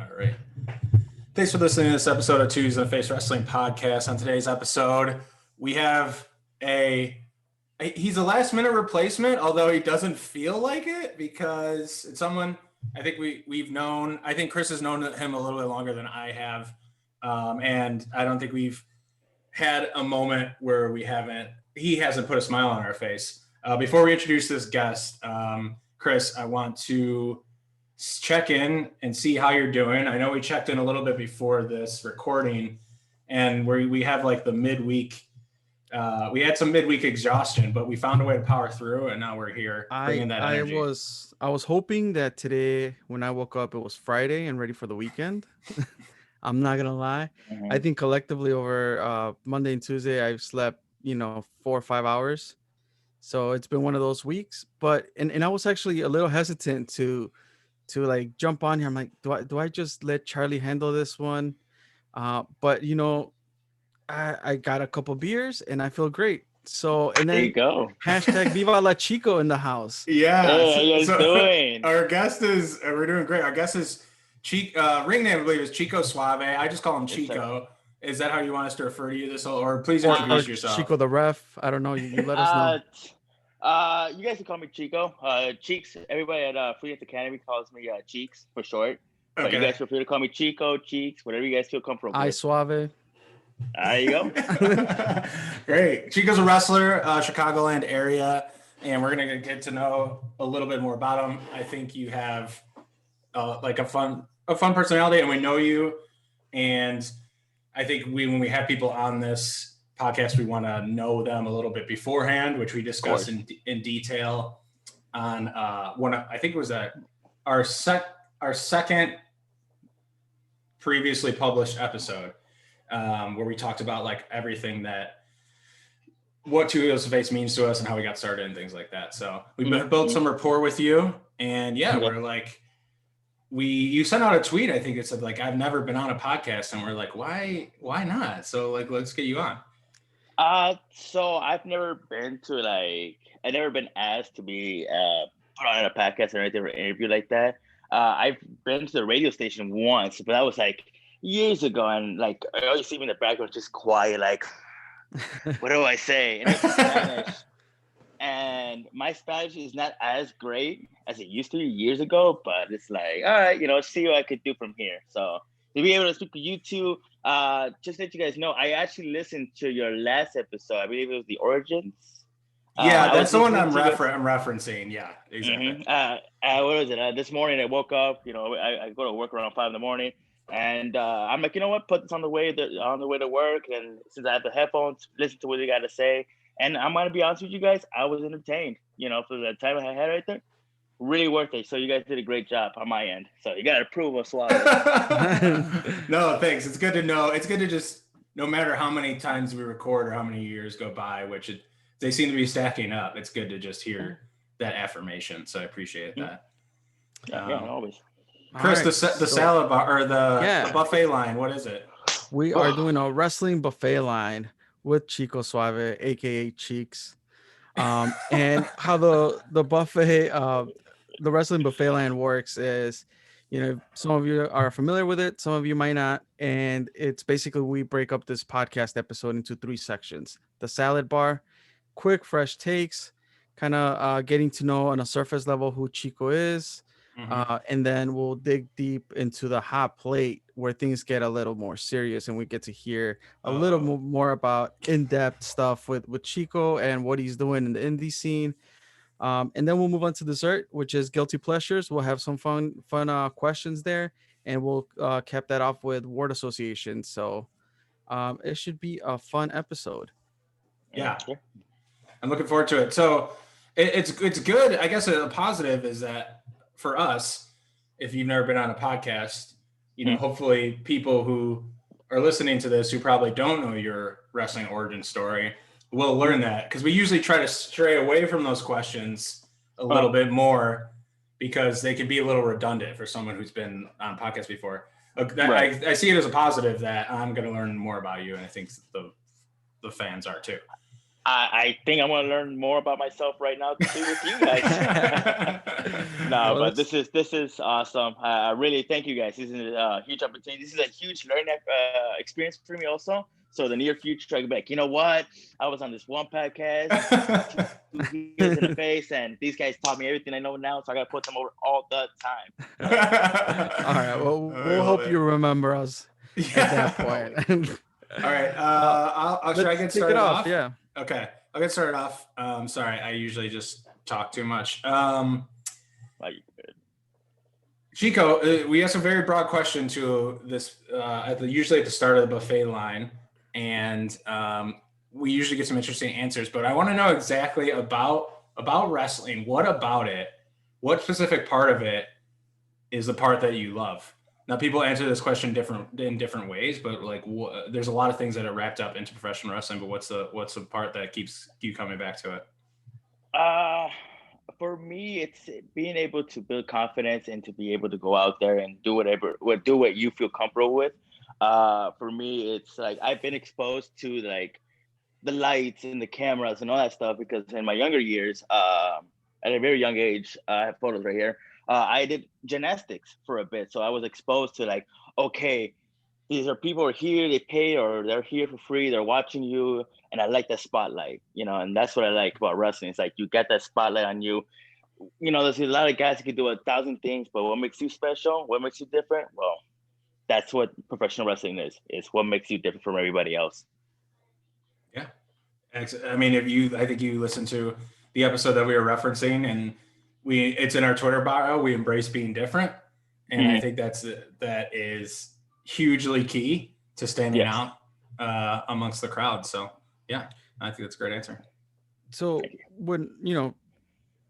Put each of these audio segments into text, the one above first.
All right. Thanks for listening to this episode of Tuesdays in the Face Wrestling Podcast. On today's episode, we have he's a last minute replacement, although he doesn't feel like it because it's someone I think we've known. I think Chris has known him a little bit longer than I have. And I don't think we've had a moment where he hasn't put a smile on our face. Before we introduce this guest, Chris, I want to check in and see how you're doing. I know we checked in a little bit before this recording, and we have like the midweek. We had some midweek exhaustion, but we found a way to power through, and now we're here bringing that energy. I was hoping that today, when I woke up, it was Friday and ready for the weekend. I'm not gonna lie. Mm-hmm. I think collectively over Monday and Tuesday, I've slept 4 or 5 hours. So it's been one of those weeks. But and I was actually a little hesitant to like jump on here. I'm like, do I just let Charlie handle this one? But I got a couple beers and I feel great. So and then there you go. Hashtag Viva la Chico in the house. Yeah. Hey, how you guys doing? Our guest is we're doing great. Our guest is ring name I believe is Chico Suave. I just call him Chico. Is that how you want us to refer to you this whole, or please introduce yourself? Chico the ref. I don't know. You let us know. You guys can call me Chico. Cheeks. Everybody at Freelance Academy calls me Cheeks for short. But okay. You guys feel free to call me Chico, Cheeks, whatever you guys feel comfortable with. Suave. There you go. Great. Chico's a wrestler, Chicagoland area, and we're gonna get to know a little bit more about him. I think you have like a fun personality, and we know you. And I think when we have people on this podcast, we want to know them a little bit beforehand, which we discussed in detail on I think it was our second previously published episode, where we talked about like everything what Two Wheels of Face means to us and how we got started and things like that. So we built some rapport with you, and we're like, you sent out a tweet. I think it said like, I've never been on a podcast, and we're like, why not? So like, let's get you on. So I've never been asked to be put on a podcast or anything or interview like that. I've been to the radio station once, but that was like years ago, and like I always see me in the background just quiet, like what do I say? And it's Spanish. And my Spanish is not as great as it used to be years ago, but it's like, all right, see what I could do from here. So to be able to speak to you two, just to let you guys know, I actually listened to your last episode. I believe it was the Origins. Yeah, that's the one I'm referencing. Yeah, exactly. Mm-hmm. What was it? This morning I woke up. I go to work around 5 a.m, and I'm like, you know what? Put this on the way to work. And since I have the headphones, listen to what they got to say. And I'm gonna be honest with you guys, I was entertained. For the time I had right there. Really worth it. So you guys did a great job on my end. So you got to approve of Suave. No, thanks. It's good to know. It's good to just, no matter how many times we record or how many years go by, they seem to be stacking up. It's good to just hear that affirmation. So I appreciate that. Yeah, always. Chris, right, the salad bar or the buffet line, what is it? We are doing a wrestling buffet line with Chico Suave, aka Cheeks. And how the buffet, the wrestling buffet line works is, some of you are familiar with it, some of you might not. And it's basically, we break up this podcast episode into 3 sections. The salad bar, quick, fresh takes, kind of getting to know on a surface level who Chico is. Mm-hmm. And then we'll dig deep into the hot plate where things get a little more serious and we get to hear a little more about in-depth stuff with Chico and what he's doing in the indie scene. And then we'll move on to dessert, which is guilty pleasures. We'll have some fun questions there, and we'll cap that off with word association. So it should be a fun episode. Yeah, I'm looking forward to it. So it's good. I guess a positive is that for us, if you've never been on a podcast, hopefully people who are listening to this who probably don't know your wrestling origin story will learn that, because we usually try to stray away from those questions a little bit more because they can be a little redundant for someone who's been on podcasts before. Right. I see it as a positive that I'm going to learn more about you, and I think the fans are too. I think I'm gonna learn more about myself right now to be with you guys. No, Well, but this is awesome. I really thank you guys. This is a huge opportunity. This is a huge learning experience for me also. So the near future, I can be like, you know what? I was on this one podcast 2 years in the face, and these guys taught me everything I know now. So I gotta put them over all the time. all right. Well, I we'll love hope it. you remember us at that Yeah. point. All right. Should I Let's get kick started it off. off? Yeah. Okay. I'll get started off. Sorry, I usually just talk too much. Like, Chico, we have some very broad question to this usually at the start of the buffet line, and we usually get some interesting answers. But I want to know exactly about wrestling. What about it? What specific part of it is the part that you love? Now, people answer this question in different ways, but like, there's a lot of things that are wrapped up into professional wrestling. But what's the part that keeps you coming back to it? for me, it's being able to build confidence and to be able to go out there and do what you feel comfortable with. For me, it's like I've been exposed to like the lights and the cameras and all that stuff because in my younger years, at a very young age, I have photos right here. I did gymnastics for a bit, so I was exposed to like, okay, these are people are here, they pay or they're here for free, they're watching you, and I like that spotlight, and that's what I like about wrestling. It's like you get that spotlight on you. There's a lot of guys who can do 1,000 things, but what makes you special? What makes you different? Well, that's what professional wrestling is. It's what makes you different from everybody else. Yeah. I mean, I think you listened to the episode that we were referencing, and it's in our Twitter bio. We embrace being different, and I think that is hugely key to standing out amongst the crowd. So yeah, I think that's a great answer. So when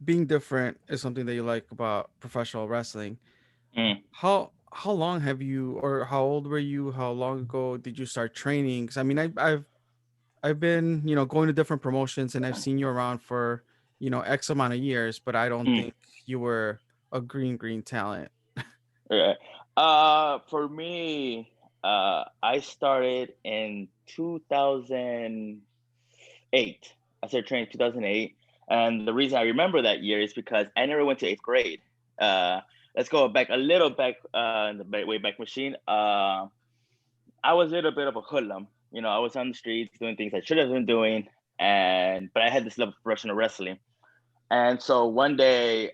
being different is something that you like about professional wrestling. How long have you, or how old were you? How long ago did you start training? Because I mean, I've been going to different promotions and I've seen you around for X amount of years, but I don't think you were a green talent. For me, I started in 2008. I started training in 2008. And the reason I remember that year is because I never went to 8th grade. Let's go back a little back in the way back machine. I was a little bit of a hoodlum. I was on the streets doing things I should have been doing. But I had this love of professional wrestling. And so one day,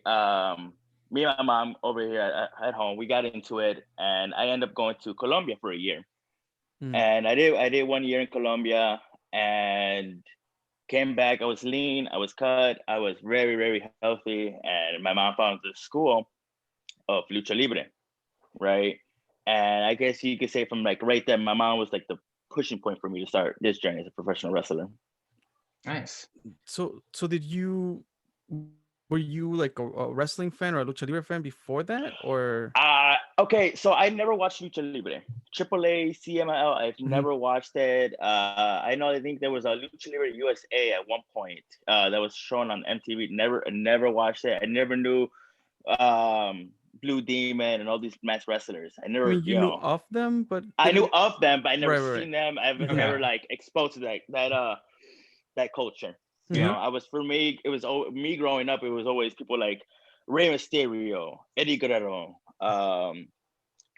me and my mom over here at home, we got into it, and I ended up going to Colombia for a year. And I did 1 year in Colombia and came back. I was lean, I was cut, I was very, very healthy. And my mom found the school of Lucha Libre, right? And I guess you could say from like right there, my mom was like the pushing point for me to start this journey as a professional wrestler. Nice. So were you like a wrestling fan or a Lucha Libre fan before that, or? Okay, so I never watched Lucha Libre. AAA, CMLL, I've never watched it. I think there was a Lucha Libre USA at one point that was shown on MTV. Never watched it. I never knew Blue Demon and all these masked wrestlers. I mean, you knew of them, but I knew of them, but I never Right. seen them. I've never like exposed to that culture. I was, for me, it was me growing up. It was always people like Rey Mysterio, Eddie Guerrero,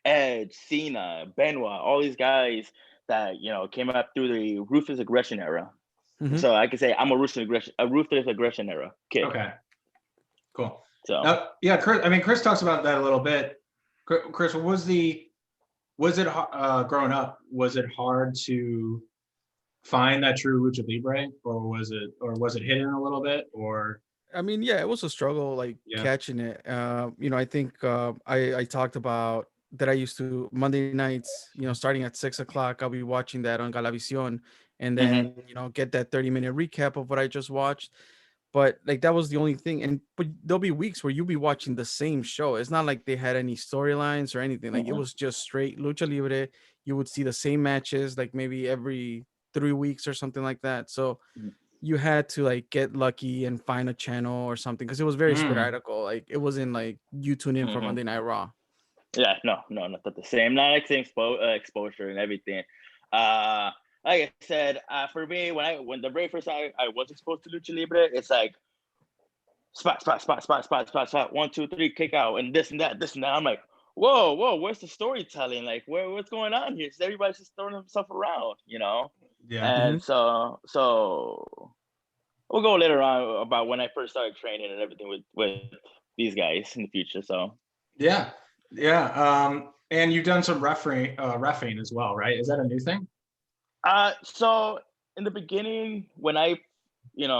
Edge, Cena, Benoit, all these guys that came up through the ruthless aggression era. So I could say I'm a ruthless aggression era kid. Okay, cool. So yeah, Chris. I mean, Chris talks about that a little bit. Chris, was it growing up? Was it hard to find that true Lucha Libre, or was it hidden a little bit, or? I mean, yeah, it was a struggle, like catching it. I think I talked about that I used to Monday nights, starting at 6:00, I'll be watching that on Galavisión, and then get that 30-minute recap of what I just watched. But like that was the only thing, but there'll be weeks where you'll be watching the same show. It's not like they had any storylines or anything. Like it was just straight Lucha Libre. You would see the same matches, like maybe every 3 weeks or something like that. So you had to like get lucky and find a channel or something because it was very sporadical. Like it wasn't like you tune in for Monday Night Raw. Yeah, no, not the same. Not like same exposure and everything. like I said, for me, when the very first time I was exposed to Lucha Libre, it's like spot, spot, spot, spot, spot, spot, spot, 1, 2, 3, kick out, and this and that, this and that. I'm like, whoa, where's the storytelling? Like, what's going on here? So everybody's just throwing himself around, you know? Yeah. And so we'll go later on about when I first started training and everything with these guys in the future. So Yeah. And you've done some reffing as well, right? Is that a new thing? So in the beginning, when I,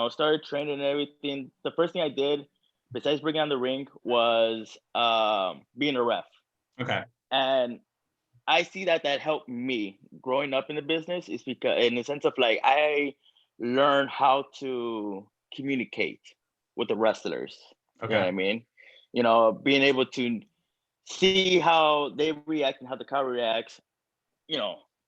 started training and everything, the first thing I did, besides bringing on the ring, was being a ref. Okay. And I see that helped me growing up in the business, is because in the sense of like I learned how to communicate with the wrestlers. Okay. You know what I mean? Being able to see how they react and how the crowd reacts,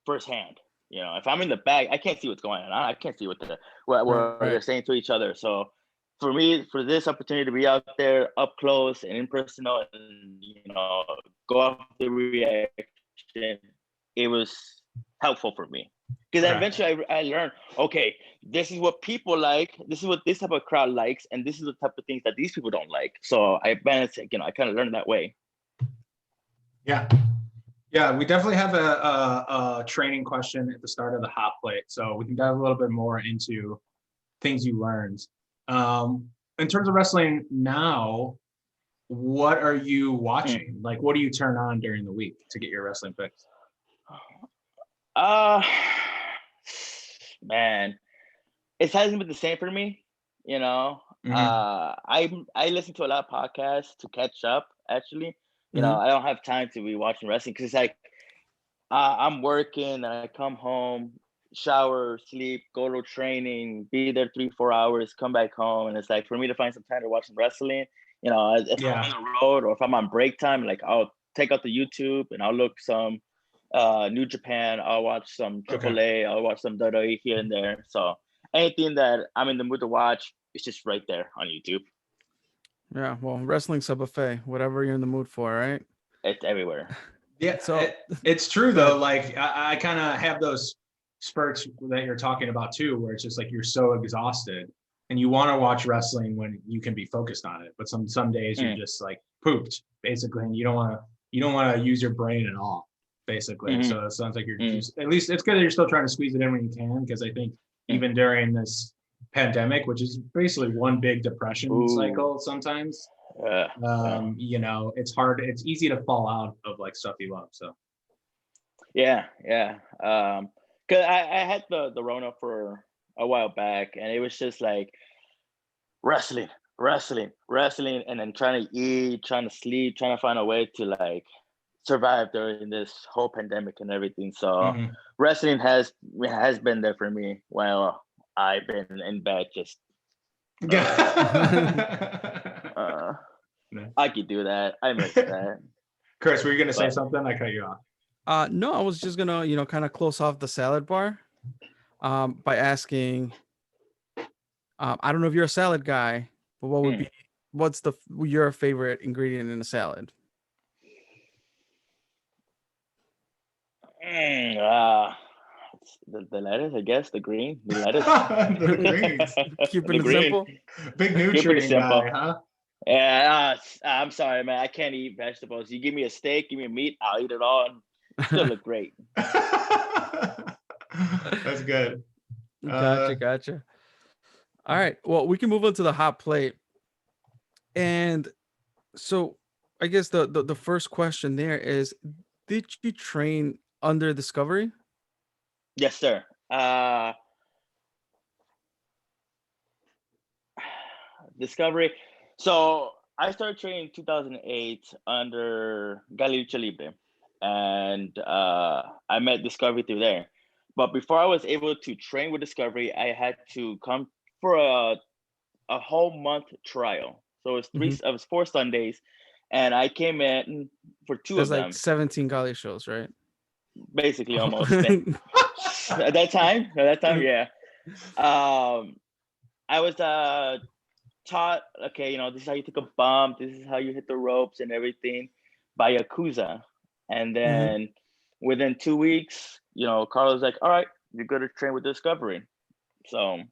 firsthand. If I'm in the back, I can't see what's going on. I can't see what they're saying to each other. So for me, for this opportunity to be out there up close and in person and, go off the reaction, it was helpful for me. Because eventually I learned, okay, this is what people like. This is what this type of crowd likes. And this is the type of things that these people don't like. So I kind of learned that way. Yeah. Yeah, we definitely have a training question at the start of the hot plate. So we can dive a little bit more into things you learned. In terms of wrestling now, what are you watching? Like, what do you turn on during the week to get your wrestling fix? Man, it hasn't been the same for me. I listen to a lot of podcasts to catch up, actually. I don't have time to be watching wrestling because it's like I'm working and I come home, shower, sleep, go to training, be there 3-4 hours, come back home. And it's like for me to find some time to watch some wrestling, if I'm on the road or if I'm on break time, like I'll take out the YouTube and I'll look some New Japan, I'll watch some AAA, I'll watch some WWE here and there. So anything that I'm in the mood to watch, it's just right there on YouTube. Yeah, well, wrestling's a buffet, whatever you're in the mood for, right? It's everywhere. Yeah, so it's true though. Like I kind of have those spurts that you're talking about too, where it's just like you're so exhausted and you want to watch wrestling when you can be focused on it, but some days you're just like pooped basically, and you don't want to use your brain at all, basically. So it sounds like you're just, at least it's good that you're still trying to squeeze it in when you can, because I think even during this pandemic, which is basically one big depression cycle sometimes, it's hard, it's easy to fall out of like stuff you love. So because I had the Rona for a while back, and it was just like wrestling, and then trying to eat, trying to sleep, trying to find a way to like survive during this whole pandemic and everything. So wrestling has been there for me while I've been in bed, just I could do that. I miss that. Chris, were you gonna say something? I cut you off. No, I was just gonna, kind of close off the salad bar by asking, I don't know if you're a salad guy, but what's your favorite ingredient in a salad? The lettuce, I guess, the lettuce. The greens. Keeping it simple. Big nutrient guy, huh? Yeah, I'm sorry, man. I can't eat vegetables. You give me a steak, give me a meat, I'll eat it all and still look great. That's good. Gotcha. All right. Well, we can move on to the hot plate. And so I guess the first question there is, did you train under Discovery? Yes, sir. Discovery. So I started training in 2008 under Galli Libre, and I met Discovery through there. But before I was able to train with Discovery, I had to come for a whole month trial. So it was 4 Sundays, and I came in for 2 of them. There's like 17 Galli shows, right? Basically, almost. At that time, yeah. I was taught, okay, this is how you take a bump, this is how you hit the ropes and everything by Yakuza. And then within 2 weeks, Carlos was like, all right, you're going to train with Discovery. So,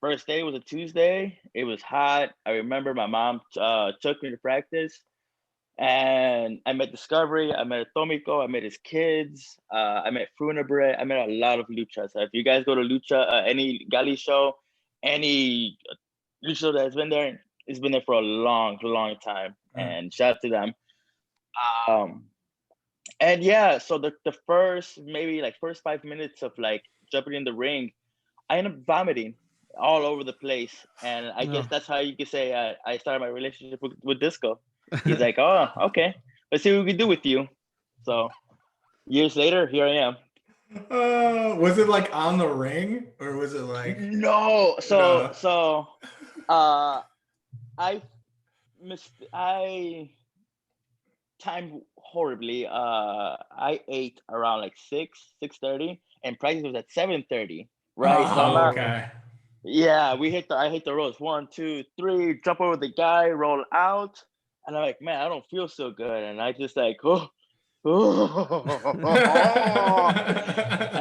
first day was a Tuesday. It was hot. I remember my mom took me to practice, and I met Discovery. I met Tomiko. I met his kids. I met Funebre. I met a lot of Lucha. So if you guys go to Lucha, any Galli show, any Lucha that has been there, it's been there for a long, long time. And shout out to them. And yeah, so the first maybe like first 5 minutes of like jumping in the ring, I ended up vomiting all over the place. And I guess that's how you could say I started my relationship with Disco. He's like, oh, okay, let's see what we can do with you. So years later, here I am. Was it like on the ring, or was it like no? So I timed horribly. I ate around like 6:30, and practice was at 7:30. Right. Oh, okay. Yeah, I hit the ropes. 1, 2, 3, jump over the guy, roll out. And I'm like, man, I don't feel so good. And I just like, oh. And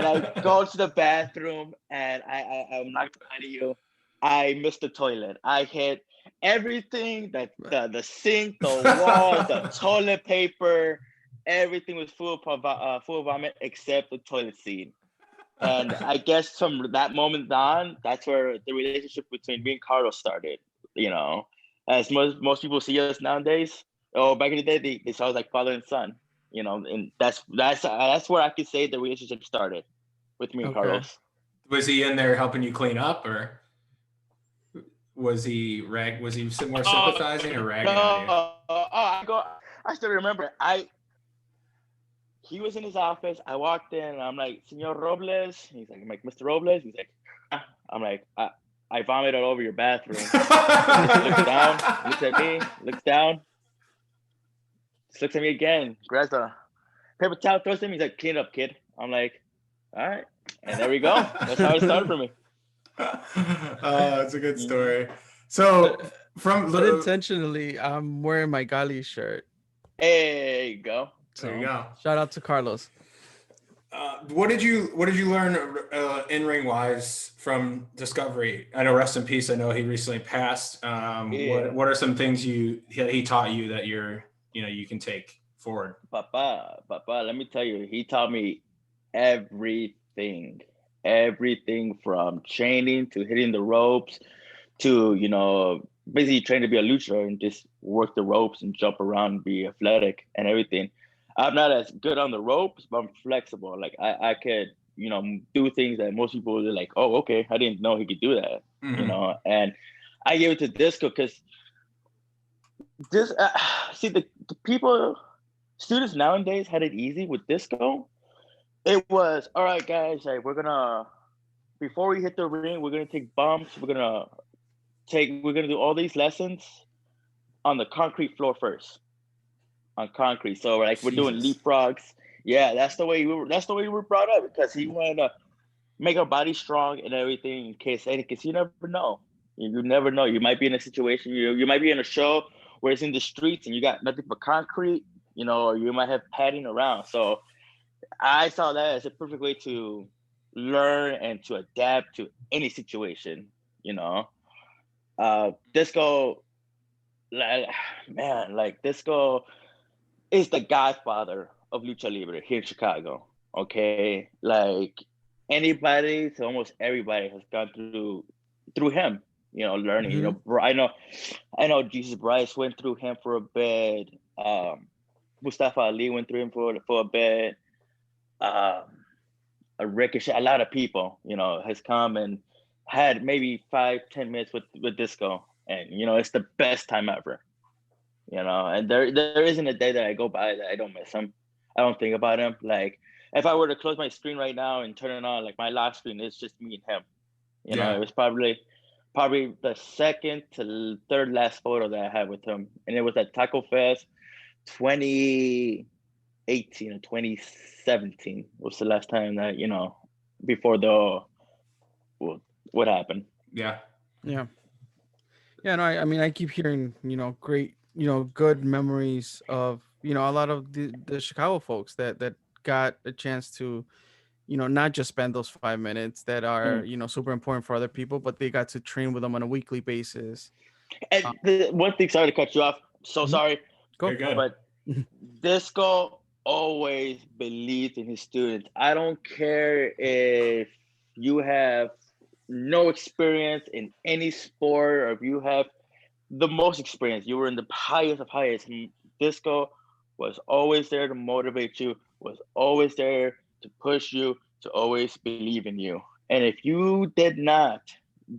I go to the bathroom, and I'm not gonna lie to you, I missed the toilet. I hit everything, the sink, the walls, the toilet paper, everything was full of vomit except the toilet seat. And I guess from that moment on, that's where the relationship between me and Carlos started. You know, as most people see us nowadays, or back in the day, they saw us like father and son. You know, and that's where I could say the relationship started with me and Carlos. Was he in there helping you clean up, or was he more sympathizing or ragging on you? I still remember. He was in his office. I walked in, and I'm like, Senor Robles. He's like, I'm like, Mr. Robles. He's like, ah. I'm like, I vomited all over your bathroom. He looks down, looks at me, looks down, just looks at me again, grabs a paper towel, throws him. He's like, clean up, kid. I'm like, all right. And there we go. That's how it started for me. It's a good story. So but intentionally, I'm wearing my Galli shirt. There you go. So, there you go. Shout out to Carlos. What did you learn in ring wise from Discovery? I know, rest in peace. I know he recently passed. What are some things he taught you that you can take forward? Papa, let me tell you, he taught me everything from training to hitting the ropes to basically train to be a luchador and just work the ropes and jump around and be athletic and everything. I'm not as good on the ropes, but I'm flexible. Like I could, do things that most people are like, oh, okay, I didn't know he could do that, And I gave it to Disco because the students nowadays had it easy with Disco. It was, all right, guys, like before we hit the ring, we're gonna take bumps. We're gonna do all these lessons on the concrete floor first. On concrete, so like we're doing leapfrogs. Yeah, that's the way we were brought up, because he wanted to make our body strong and everything because you never know. You never know. You might be in a situation. You might be in a show where it's in the streets and you got nothing but concrete. Or you might have padding around. So I saw that as a perfect way to learn and to adapt to any situation. Disco, man, like Disco is the godfather of Lucha Libre here in Chicago. Okay, like anybody to almost everybody has gone through him. Learning. Mm-hmm. I know Jesus Bryce went through him for a bit. Mustafa Ali went through him for a bit. A Ricochet, a lot of people, has come and had maybe 5-10 minutes with Disco, and it's the best time ever. And there isn't a day that I go by that I don't miss him. I don't think about him. Like if I were to close my screen right now and turn it on, like my lock screen, it's just me and him. It was probably the second to third last photo that I had with him, and it was at Taco Fest 2018 or 2017 was the last time that before what happened. Yeah. No, I mean, I keep hearing great good memories of a lot of the Chicago folks that got a chance to not just spend those 5 minutes that are, super important for other people, but they got to train with them on a weekly basis. And the one thing, sorry to cut you off. So sorry. Go. You're good. But Disco always believed in his students. I don't care if you have no experience in any sport or if you have the most experience, you were in the highest of highest. Disco was always there to motivate you, was always there to push you, to always believe in you. And if you did not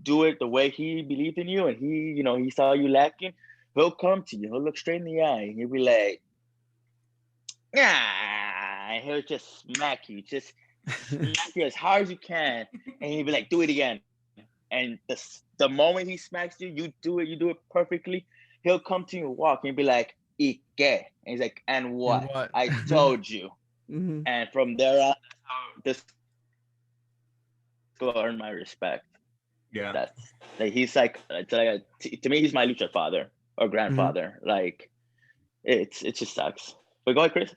do it the way he believed in you and he saw you lacking, he'll come to you, he'll look straight in the eye, and he'll be like, and he'll just smack you as hard as you can, and he'll be like, do it again. And the moment he smacks you, you do it perfectly, he'll come to you and walk and be like, ¿Y qué? And he's like, and what? I told you. And from there on, this will earn my respect. Yeah. That's like, he's like, to me, he's my lucha father or grandfather. Like, it just sucks. But go ahead, Chris.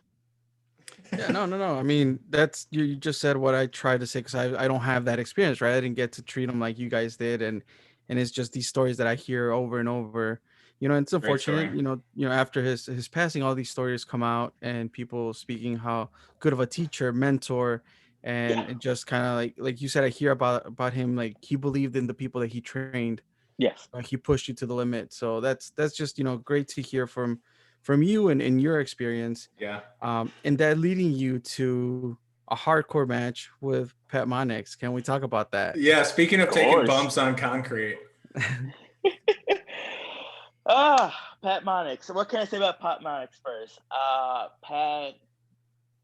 Yeah, no. I mean, that's you just said what I tried to say, because I don't have that experience, right? I didn't get to treat them like you guys did, and it's just these stories that I hear over and over. It's unfortunate. After his passing, all these stories come out, and people speaking how good of a teacher, mentor, and it just kind of like you said, I hear about him, like he believed in the people that he trained. Yes. He pushed you to the limit. So that's just great to hear from you and in your experience. Yeah. And that leading you to a hardcore match with Pat Monix. Can we talk about that? Yeah. Speaking of taking bumps on concrete. Pat Monix. So what can I say about Pat Monix first? Pat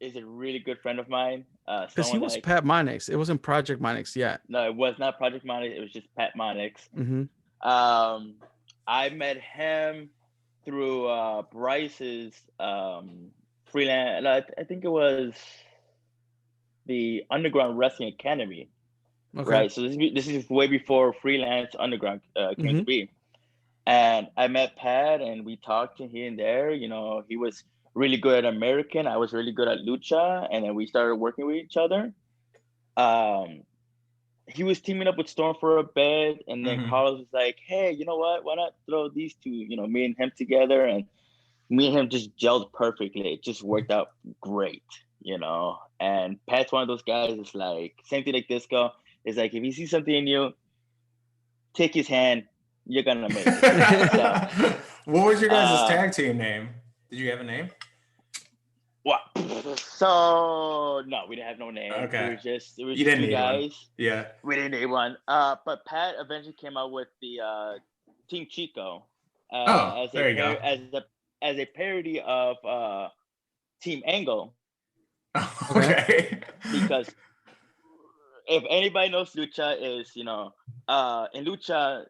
is a really good friend of mine. Because he was Pat Monix. It wasn't Project Monix yet. No, it was not Project Monix. It was just Pat Monix. I met him through Bryce's freelance. I think it was the Underground Wrestling Academy, right? So this is way before Freelance Underground came to be. And I met Pat, and we talked here and there. He was really good at American. I was really good at Lucha, and then we started working with each other. He was teaming up with Storm for a bit, and then Carlos was like, hey, you know what? Why not throw these two, me and him together? And me and him just gelled perfectly. It just worked out great, And Pat's one of those guys that's like, same thing like Disco. It's like, if he sees something in you, take his hand, you're going to make it. What was your guys' tag team name? Did you have a name? What? So no, we didn't have no name. Okay. It was you just didn't two need guys. One. Yeah. We didn't need one. But Pat eventually came out with the Team Chico. There you go. As a parody of Team Angle. Okay. Because if anybody knows Lucha, is in Lucha,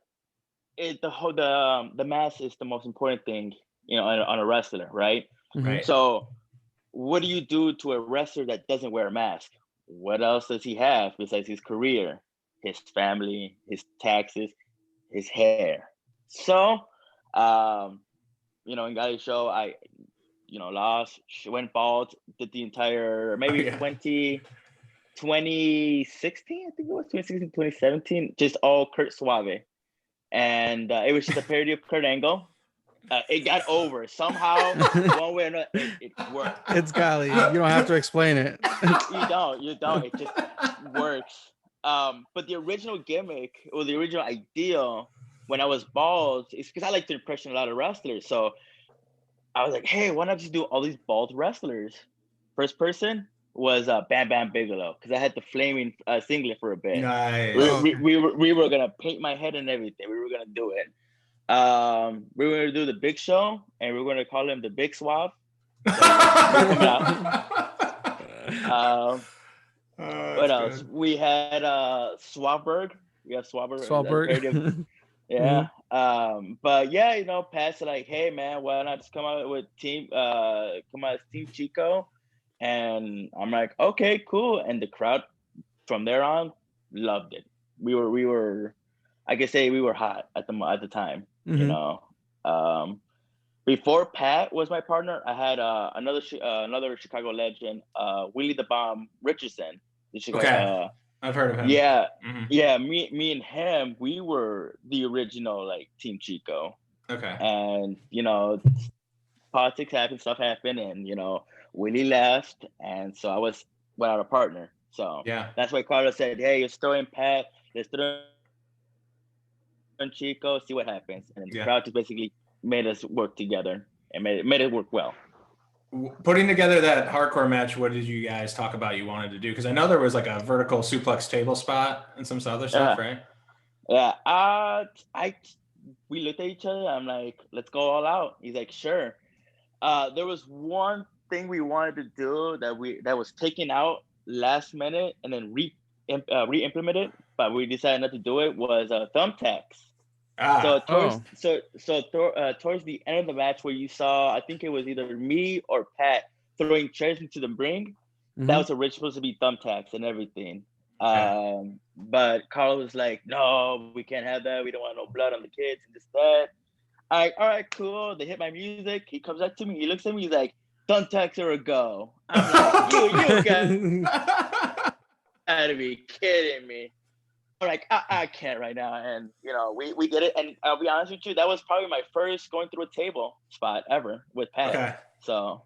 the mask is the most important thing, on a wrestler, right? Right. So what do you do to a wrestler that doesn't wear a mask? What else does he have besides his career, his family, his taxes, his hair? So, in Galli show, I, lost, went bald, did the entire, maybe 2016, I think it was 2016, 2017, just all Kurt Suave. And it was just a parody of Kurt Angle. It got over somehow, one way or another. It worked. It's Galli. You don't have to explain it. You don't. It just works. But the original gimmick or the original idea when I was bald is because I like to impression a lot of wrestlers. So I was like, hey, why not just do all these bald wrestlers? First person was Bam Bam Bigelow, because I had the flaming singlet for a bit. Nice. We were gonna paint my head and everything. We were gonna do it. We were gonna do the Big Show, and we were gonna call him the Big Suave. What else? Good. We had Swaberg. We have Swaberg. Swaberg. Yeah. But yeah, Pat's like, hey man, why not just come out with Team Chico? And I'm like, okay, cool. And the crowd from there on loved it. We were I could say we were hot at the time. Before Pat was my partner, I had another Chicago legend, Willie the Bomb Richardson, The Chico, Okay. I've heard of him. Yeah, yeah. Me and him, we were the original like Team Chico. Okay. And politics happened, stuff happened, and Willie left, and so I was without a partner. So yeah, that's why Carlos said, "Hey, you're still in Pat. Let's throw in Chico, see what happens." And the crowd just basically made us work together and made it work well. Putting together that hardcore match, what did you guys talk about you wanted to do? Because I know there was like a vertical suplex table spot and some other stuff, right? Yeah. We looked at each other. I'm like, let's go all out. He's like, sure. There was one thing we wanted to do that was taken out last minute and then re-implemented, but we decided not to do it. Was thumbtacks. So towards the end of the match, where you saw, I think it was either me or Pat throwing chairs into the ring, that was originally supposed to be thumbtacks and everything. But Carl was like, "No, we can't have that. We don't want no blood on the kids and this, that." I'm like, all right, cool. They hit my music. He comes up to me. He looks at me. He's like, thumbtacks are a go. I'm like, you gotta be kidding me. I'm like, I can't right now. And, we did it. And I'll be honest with you, that was probably my first going through a table spot ever with Pat. Okay. So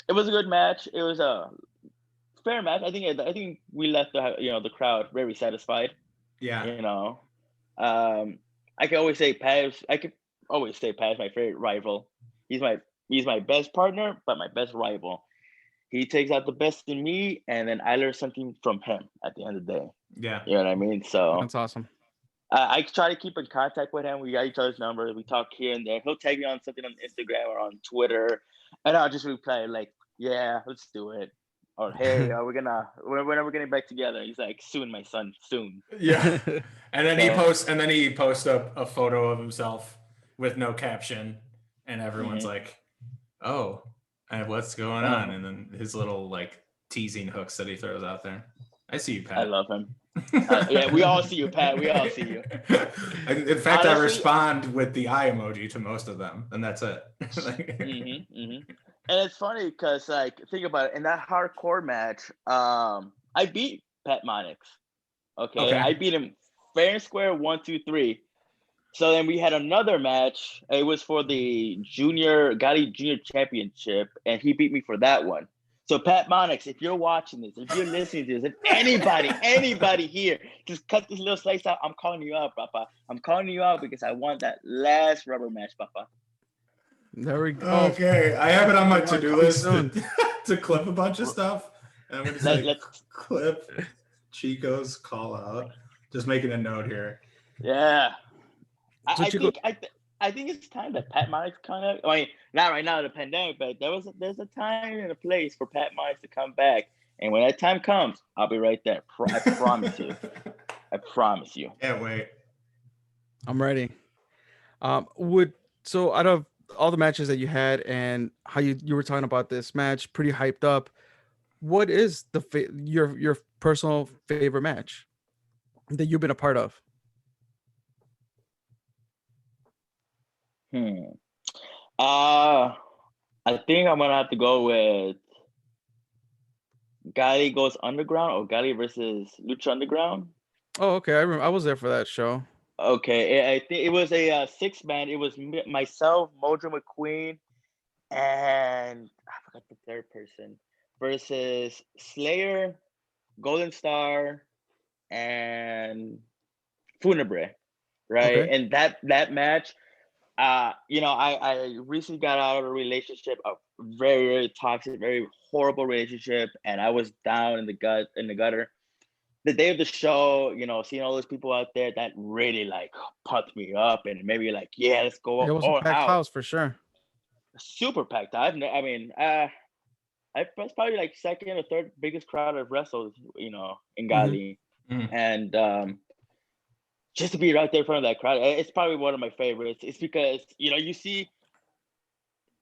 it was a good match. It was a fair match. I think we left the crowd very satisfied. Yeah. I could always say Pat is my favorite rival. He's my best partner, but my best rival. He takes out the best in me, and then I learn something from him at the end of the day. Yeah. You know what I mean? So that's awesome. I try to keep in contact with him. We got each other's numbers. We talk here and there. He'll tag me on something on Instagram or on Twitter, and I'll just reply like, "Yeah, let's do it." Or, "Hey, when are we getting back together?" He's like, "Soon, my son, soon." Yeah. And then he posts a photo of himself with no caption, and everyone's like, "Oh, what's going on?" And then his little like teasing hooks that he throws out there. I see you, Pat. I love him. Yeah, we all see you, Pat. We all see you. In fact, honestly, I respond with the eye emoji to most of them, and that's it. And it's funny because, like, think about it. In that hardcore match, I beat Pat Monix. Okay, I beat him fair and square 1, 2, 3. So then we had another match. It was for the Galli Junior Championship, and he beat me for that one. So Pat Monix, if you're watching this, if you're listening to this, if anybody here, just cut this little slice out. I'm calling you out, Papa. I'm calling you out because I want that last rubber match, Papa. There we go. Okay, I have it on my to-do list to clip a bunch of stuff. And I'm going to clip Chico's call out. Just making a note here. Yeah. I think it's time that Pat Monix kind of, not right now in the pandemic, but there's a time and a place for Pat Monix to come back. And when that time comes, I'll be right there. I promise you. I promise you. Can't wait. I'm ready. So out of all the matches that you had and how you were talking about this match, pretty hyped up, what is your personal favorite match that you've been a part of? I think I'm gonna have to go with Galli goes underground, or Galli versus Lucha Underground. Oh, okay. I remember. I was there for that show. Okay, I think it was a 6-man. It was myself, Mojo McQueen, and I forgot the third person, versus Slayer, Golden Star, and Funebre, right? Okay. And that match, I recently got out of a relationship, a very, very toxic, very horrible relationship, and I was down in the gutter. The day of the show, seeing all those people out there, that really like pumped me up and maybe like, yeah, let's go. It was a packed house for sure. Super packed. That's probably like second or third biggest crowd I've wrestled, in Galli. And just to be right there in front of that crowd, it's probably one of my favorites. It's because, you see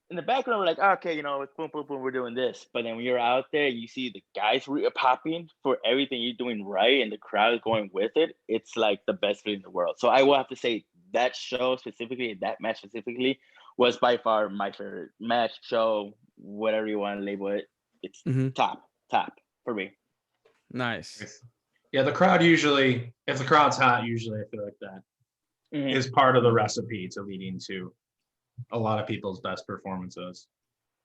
in the background, we're like, okay, it's boom, boom, boom, we're doing this. But then when you're out there, you see the guys popping for everything you're doing right, and the crowd is going with it. It's like the best feeling in the world. So I will have to say that show specifically, that match specifically, was by far my favorite match, show, whatever you want to label it. It's top for me. Nice. Yeah, the crowd usually, if the crowd's hot, usually I feel like that is part of the recipe to leading to a lot of people's best performances.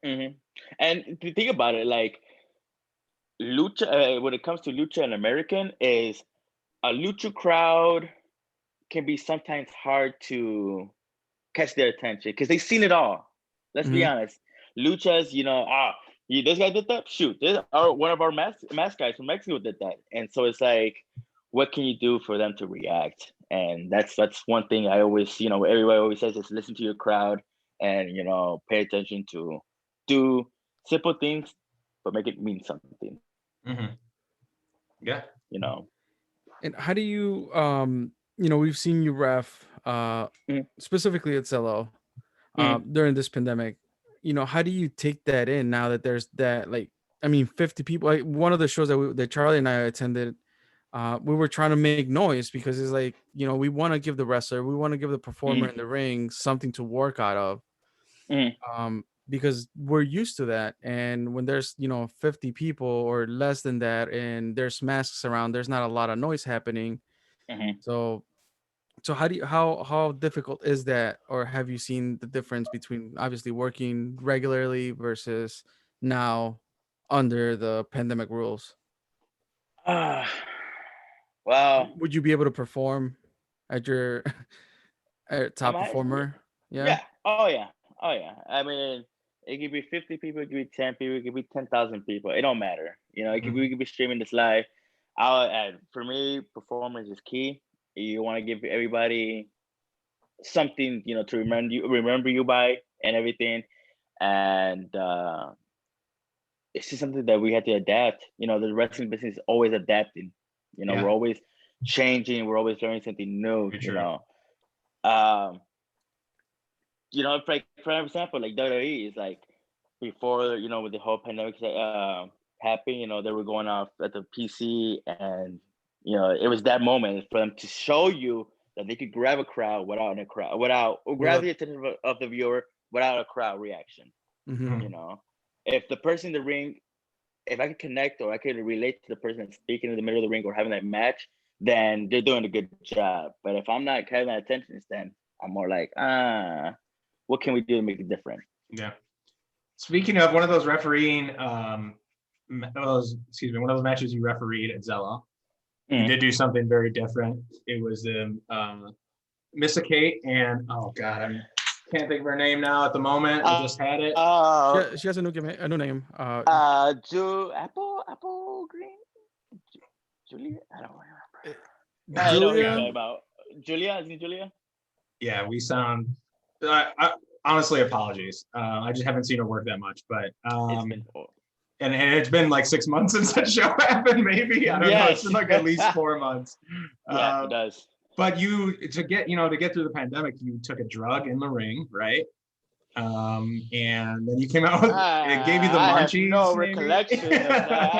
And to think about it, like Lucha, when it comes to Lucha and American, is a Lucha crowd can be sometimes hard to catch their attention because they've seen it all. Let's be honest. Luchas, this guy did that. Shoot, one of our mask guys from Mexico did that, and so it's like, what can you do for them to react? And that's one thing I always, everybody always says is listen to your crowd and pay attention to do simple things, but make it mean something. Yeah. And how do you we've seen you ref specifically at Zelo during this pandemic. How do you take that in now that there's that 50 people? Like, one of the shows that Charlie and I attended, we were trying to make noise because it's like, we want to give the wrestler, we want to give the performer in the ring something to work out of. Because we're used to that, and when there's 50 people or less than that and there's masks around, there's not a lot of noise happening. So how difficult is that, or have you seen the difference between obviously working regularly versus now under the pandemic rules? Well, would you be able to perform at your top performer? Yeah. Oh yeah. I mean, it could be 50 people, it could be 10 people, it could be 10,000 people. It don't matter. We could be streaming this live. For me, performance is key. You want to give everybody something, to remember you by and everything. And it's just something that we had to adapt. The wrestling business is always adapting. We're always changing. We're always learning something new. For example, like WWE is like before, with the whole pandemic happened, they were going off at the PC, and it was that moment for them to show you that they could grab a crowd grab the attention of the viewer without a crowd reaction. If the person in the ring, if I could connect or I could relate to the person that's speaking in the middle of the ring or having that match, then they're doing a good job. But if I'm not having that attention, then I'm more like, what can we do to make it different? Yeah. Speaking of one of those refereeing, one of those matches you refereed at Zelo, you did do something very different. It was Missa Kate and I can't think of her name now at the moment. I just had it. She has a new name. Apple Green. Julia. I don't remember. I know who you're talking about. Julia, isn't it Julia? Yeah, we sound. Honestly, apologies. I just haven't seen her work that much, but and it's been like 6 months since that show happened. Maybe I don't know. It's been like at least 4 months. Yeah, it does. But to get through the pandemic, you took a drug in the ring, right? And then you came out with it gave you the munchies. I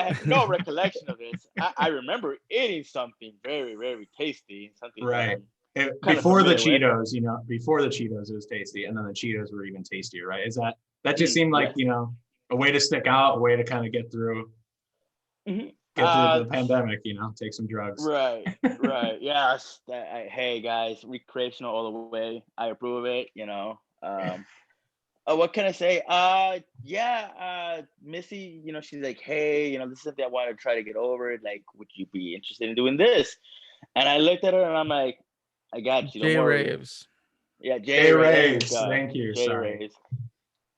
have no recollection of this. I remember eating something very, very tasty. Something right. Before the Cheetos, before the Cheetos, it was tasty, and then the Cheetos were even tastier, right? That just seemed like a way to stick out, a way to kind of get through the pandemic, take some drugs. Right. Yes. Hey guys, recreational all the way. I approve of it. What can I say? Missy, she's like, hey, this is something I want to try to get over. Like, would you be interested in doing this? And I looked at her and I'm like, I got you. J Raves. Yeah, J Raves. Thank you. J Sorry. Raves.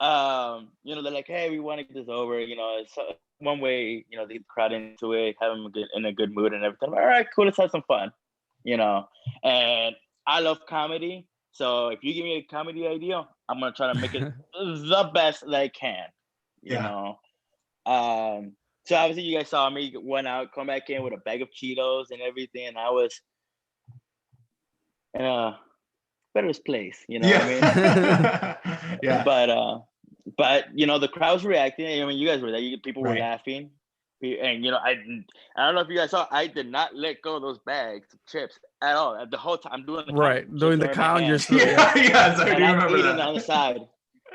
They're like, hey, we want to get this over. It's one way, they get the crowd into it, have them in a good mood and everything. All right, cool. Let's have some fun. And I love comedy. So if you give me a comedy idea, I'm gonna try to make it the best that I can. You know. So obviously you guys saw me went out, come back in with a bag of Cheetos and everything, and I was in a better place, what I mean? Yeah. But the crowd's reacting. I mean, you guys were there. People were laughing, and I don't know if you guys saw. I did not let go of those bags of chips at all. The whole time I'm doing the count, doing the count. You're still so I do remember that on the side.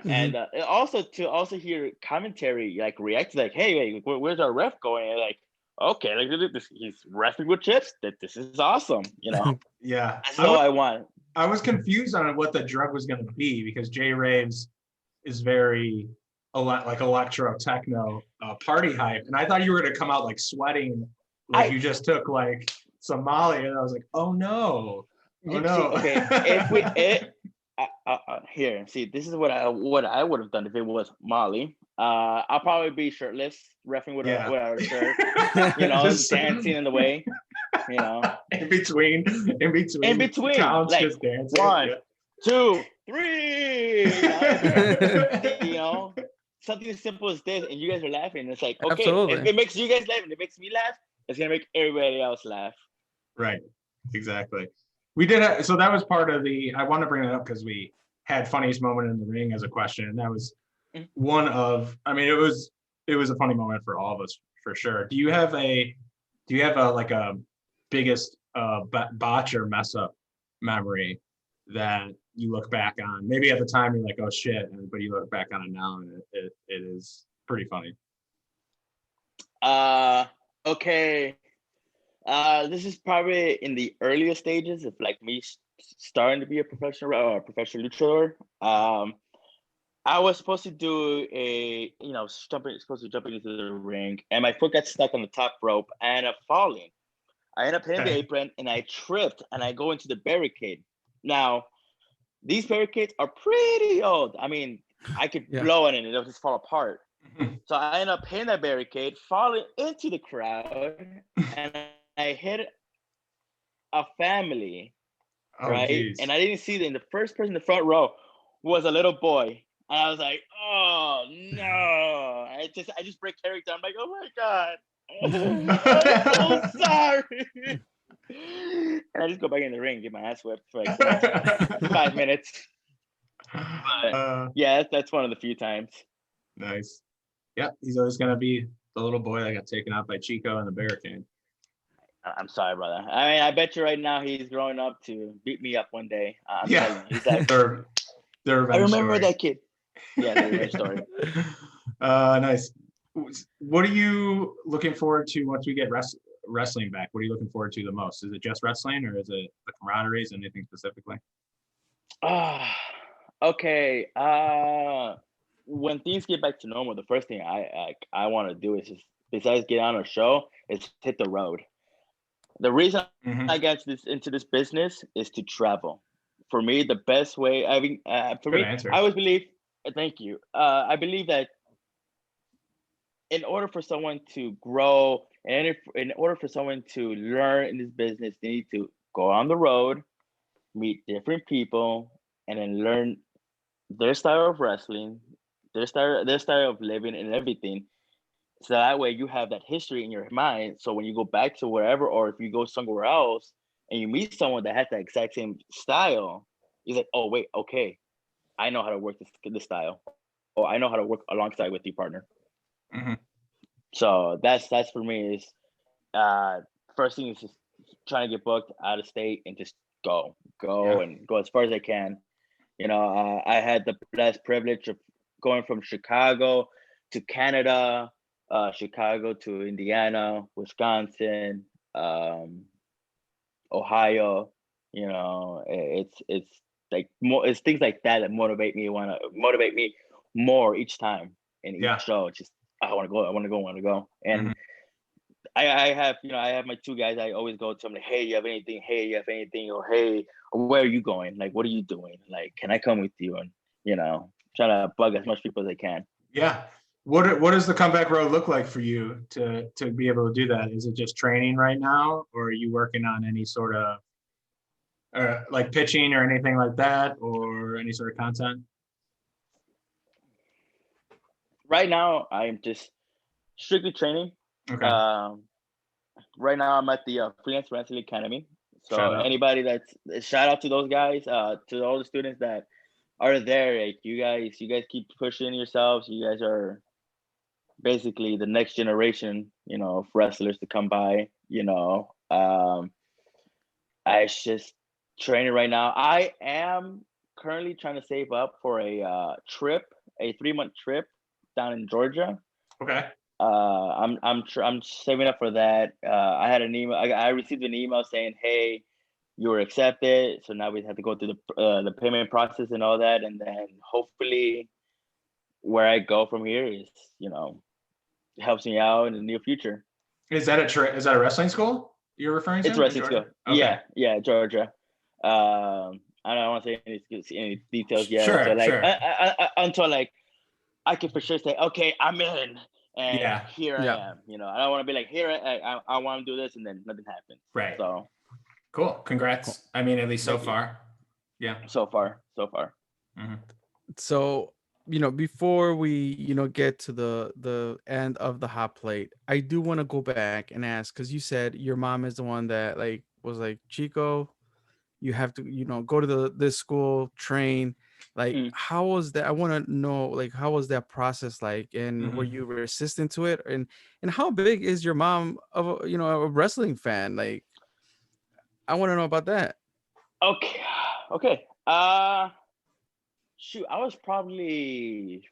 And also to hear commentary like react like, hey, where's our ref going? And like, okay, like this, he's wrestling with chips. That this is awesome. Yeah. That's all I want. I was confused on what the drug was going to be because J Raves is very like electro techno party hype, and I thought you were going to come out like sweating, like you just took like some Molly, and I was like, oh no, oh no. Okay, here, see, this is what I would have done if it was Molly. I'll probably be shirtless, reffing without a shirt, just dancing in the way, in between counts, like just dancing. 1, 2, 3, something as simple as this, and you guys are laughing. It's like, okay, Absolutely. if it makes you guys laugh and it makes me laugh, it's gonna make everybody else laugh. Right, exactly. We did so that was part of I want to bring it up because we had funniest moment in the ring as a question, and that was one of, I mean, it was a funny moment for all of us for sure. Do you have a like a biggest botch or mess up memory that you look back on? Maybe at the time you're like, oh shit, but you look back on it now and it is pretty funny. Okay. This is probably in the earliest stages of like me starting to be a professional luchador. I was supposed to do jumping into the ring, and my foot got stuck on the top rope and I'm falling. I end up hitting the apron and I tripped and I go into the barricade. Now, these barricades are pretty old. I mean, I could blow on it and it'll just fall apart. So I end up hitting that barricade, falling into the crowd, and I hit a family, right? Geez. And I didn't see them. The first person in the front row was a little boy. And I was like, oh no. I just break character. I'm like, oh my God. I'm so sorry. And I just go back in the ring and get my ass whipped for like 5 minutes. But yeah, that's one of the few times. Nice. Yeah, he's always gonna be the little boy that got taken out by Chico in the barricade. I'm sorry, brother. I mean, I bet you right now he's growing up to beat me up one day. He's like, I remember that kid. Yeah, the revenge story. Nice. What are you looking forward to once we get wrestling back? What are you looking forward to the most? Is it just wrestling, or is it the camaraderie? Is it anything specifically? Okay. When things get back to normal, the first thing I want to do is just, besides get on a show, is hit the road. The reason I got into this business is to travel. For me, the best way, I always believe, thank you. I believe that in order for someone to grow and in order for someone to learn in this business, they need to go on the road, meet different people, and then learn their style of wrestling, their style of living and everything. So that way you have that history in your mind. So when you go back to wherever, or if you go somewhere else and you meet someone that has that exact same style, you're like, oh wait, okay, I know how to work this style, or I know how to work alongside with you, partner. So that's for me is first thing is just trying to get booked out of state and just go and go as far as I can. I had the blessed privilege of going from Chicago to Canada, Chicago to Indiana, Wisconsin, Ohio. It's like more. It's things like that motivate me more each time in each show. It's just I want to go. And I have my two guys. I always go to them like, hey, you have anything? Hey, you have anything? Or hey, where are you going? Like, what are you doing? Like, can I come with you? And try to bug as much people as I can. Yeah. What does the comeback road look like for you to be able to do that? Is it just training right now, or are you working on any sort of like pitching or anything like that, or any sort of content? Right now, I'm just strictly training. Okay. Right now, I'm at the Freelance Wrestling Academy. So anybody shout out to those guys, to all the students that are there. Like you guys keep pushing yourselves. You guys are basically the next generation, of wrestlers to come by. I just training right now. I am currently trying to save up for a 3-month trip down in Georgia. Okay. I'm saving up for that. I had an email. I received an email saying, "Hey, you were accepted." So now we have to go through the payment process and all that, and then hopefully, where I go from here is, helps me out in the near future. Is that a wrestling school you're referring to? It's wrestling school. Okay. Yeah, Georgia. I don't want to say any details yet. Sure, So sure. until like I can for sure say, okay, I'm in, and here I am. I don't want to be like, here I want to do this, and then nothing happens. Right. So cool. Congrats. Cool. I mean, at least so Thank you. far. Yeah. So far. Mm-hmm. So, before we, get to the end of the hot plate, I do want to go back and ask, because you said your mom is the one that like was like, Chico, you have to, go to this school, train. Like, how was that? I want to know, like, how was that process like? And were you resistant to it? And how big is your mom of a wrestling fan? Like, I want to know about that. Okay. Shoot, I was probably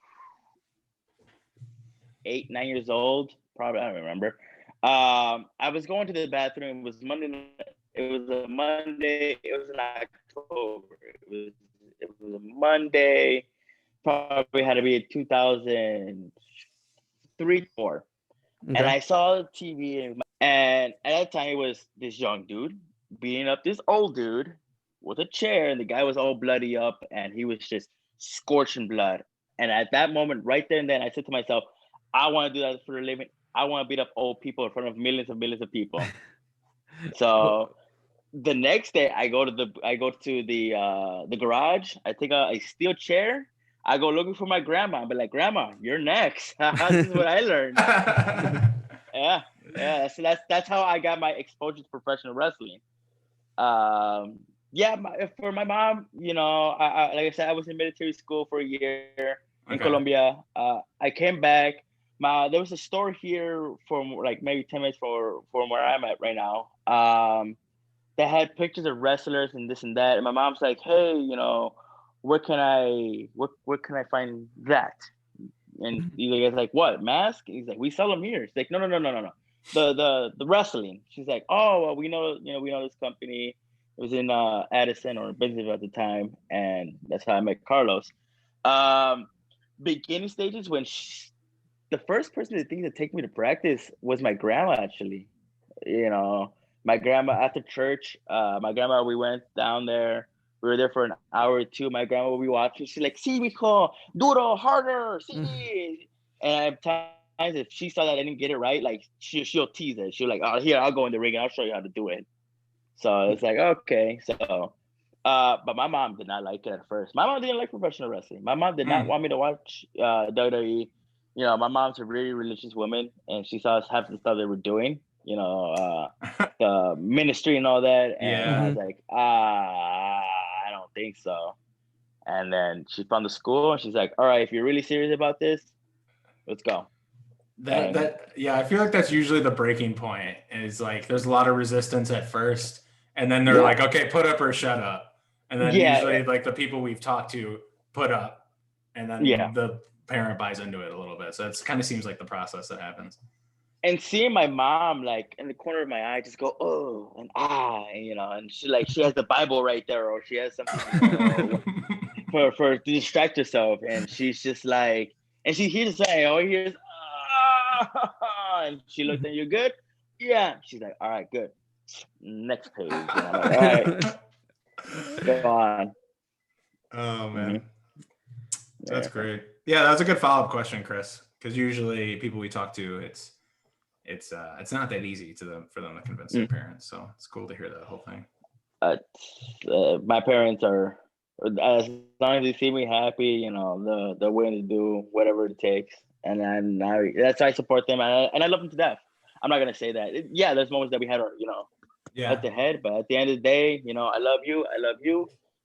8, 9 years old. Probably, I don't remember. I was going to the bathroom. It was Monday. It was a Monday. It was in October. It was a Monday. Probably had to be 2003, 4. Okay. And I saw the TV, and at that time it was this young dude beating up this old dude with a chair, and the guy was all bloody up, and he was just scorching blood. And at that moment, right there and then, I said to myself, I want to do that for a living. I want to beat up old people in front of millions and millions of people. So the next day, I go to the garage. I take a steel chair. I go looking for my grandma. I'm like, Grandma, you're next. This is what I learned. Yeah. So that's how I got my exposure to professional wrestling. For my mom, I like I said, I was in military school for a year in Colombia. I came back. There was a store here from like maybe 10 minutes from where I'm at right now. That had pictures of wrestlers and this and that. And my mom's like, hey, where can I find that? And the guy's like, what, mask? And he's like, we sell them here. She's like, no. The wrestling. She's like, oh, well, we know this company. It was in Addison or Bentonville at the time, and that's how I met Carlos. Beginning stages when the first person to think to take me to practice was my grandma, actually. My grandma after church, we went down there. We were there for an hour or two. My grandma would be watching. She's like, "Sí, mijo, duro, harder, sí." And at times, if she saw that I didn't get it right, like she'll tease it. She'll like, "Oh, here, I'll go in the ring and I'll show you how to do it." So it's like, okay. So, but my mom did not like it at first. My mom didn't like professional wrestling. My mom did not want me to watch WWE. My mom's a really religious woman, and she saw us half the stuff they were doing. The ministry and all that. And I was like, I don't think so. And then she found the school, and she's like, all right, if you're really serious about this, let's go. I feel like that's usually the breaking point. Is like there's a lot of resistance at first, and then they're like, okay, put up or shut up. And then usually like the people we've talked to put up, and then the parent buys into it a little bit. So it kind of seems like the process that happens. And seeing my mom like in the corner of my eye just go, oh, and and she has the Bible right there, or she has something for to distract herself, and she's just like, and she hears saying, oh, he hears, and she looked at you, good? Yeah. She's like, all right, good. Next page. And I'm like, all right, go on. Oh man, that's great. Yeah, that was a good follow-up question, Chris. Because usually people we talk to, it's not that easy for them to convince their parents. So it's cool to hear that whole thing. My parents are, as long as they see me happy, they're willing to do whatever it takes, and that's why I support them, and I love them to death. I'm not gonna say that. There's moments that we had our, at the head, but at the end of the day, I love you.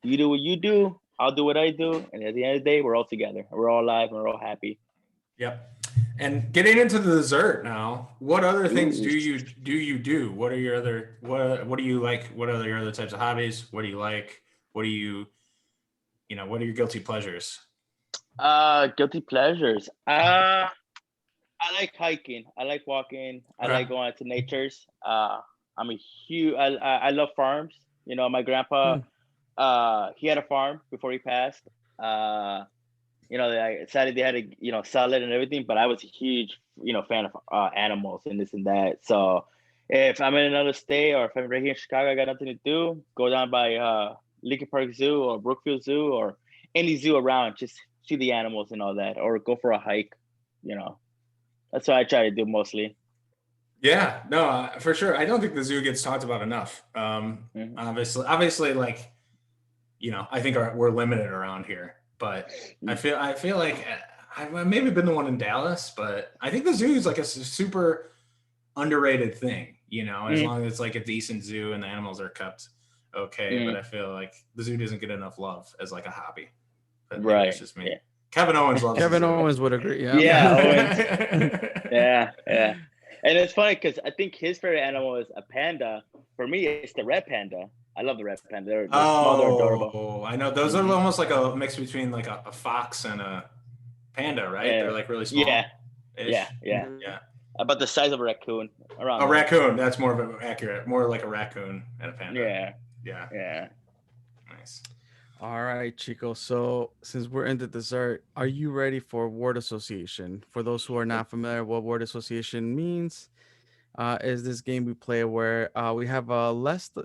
You do what you do. I'll do what I do, and at the end of the day, we're all together. We're all alive, and we're all happy. Yep. And getting into the dessert now, what other things do you do? What are your other what do you like? What are your other types of hobbies? What do you like? What do you what are your guilty pleasures? Guilty pleasures. I I like hiking. I like walking. I Okay. like going out to natures. I'm a huge. I love farms. You know, my grandpa. He had a farm before he passed. You know, sadly they had to sell it and everything. But I was a huge fan of animals and this and that. So if I'm in another state or if I'm right here in Chicago, I got nothing to do. Go down by Lincoln Park Zoo or Brookfield Zoo or any zoo around. Just see the animals and all that, or go for a hike. You know. That's what I try to do mostly. Yeah, no, for sure. I don't think the zoo gets talked about enough. Obviously, like, I think we're limited around here, but I feel like I've maybe been the one in Dallas, but I think the zoo is like a super underrated thing, as long as it's like a decent zoo and the animals are kept okay. But I feel like the zoo doesn't get enough love as like a hobby. But maybe it's just me. Yeah. Kevin Owens loves Kevin Owens would agree. Yeah. Yeah. Owens. Yeah. And it's funny because I think his favorite animal is a panda. For me, it's the red panda. I love the red panda. They're small, they're adorable. Oh, I know. Those are almost like a mix between like a fox and a panda, right? They're like really small. Yeah. About the size of a raccoon. Around a raccoon. That's more of an accurate. More like a raccoon and a panda. Yeah. Nice. All right, Chico. So since we're in the dessert, are you ready for word association? For those who are not familiar, what word association means is this game we play where we have a list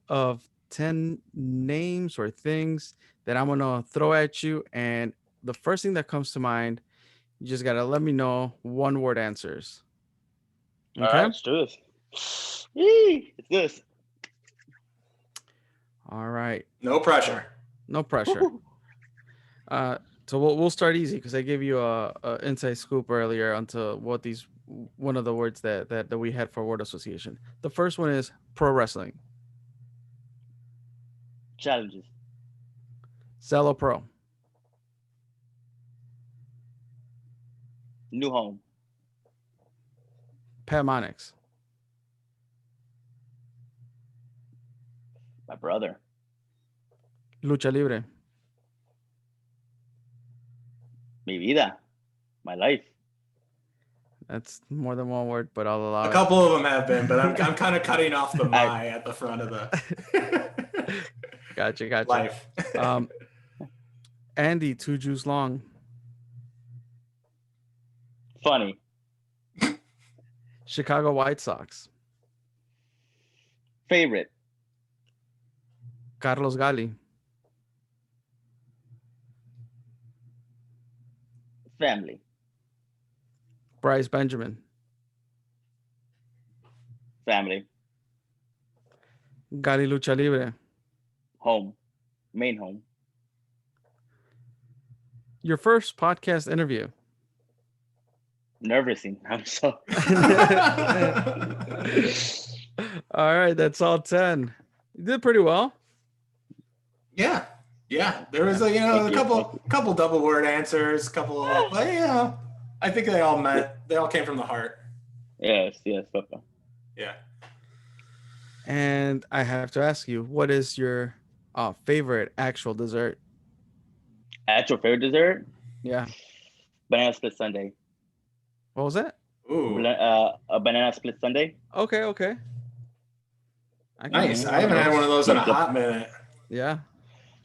of 10 names or things that I'm gonna throw at you, and the first thing that comes to mind, you just gotta let me know one word answers. Okay, all right, let's do this. Let's do this. All right. No pressure. No pressure. So we'll start easy because I gave you a inside scoop earlier onto one of the words that we had for word association. The first one is pro wrestling. Challenges. Zelo Pro. New home. Pat Monix. My brother. Lucha Libre. Mi vida. My life. That's more than one word, but I'll allow a couple of them have been, but I'm kind of cutting off the my at the front of the Gotcha. Life. Andy, 2 Juice Long. Funny. Chicago White Sox. Favorite. Carlos Galli. Family. Bryce Benjamin. Family. Galli Lucha Libre. Home. Main home. Your first podcast interview. Nervousing. I'm so. All right, that's all 10. You did pretty well. Yeah. There was a couple double word answers, but I think they all came from the heart. Yes, Papa. Yeah. And I have to ask you, what is your favorite actual dessert? Actual favorite dessert? Yeah. Banana split sundae. What was that? Ooh. A banana split sundae. Okay. Nice. I haven't had one of those in a hot minute. Yeah.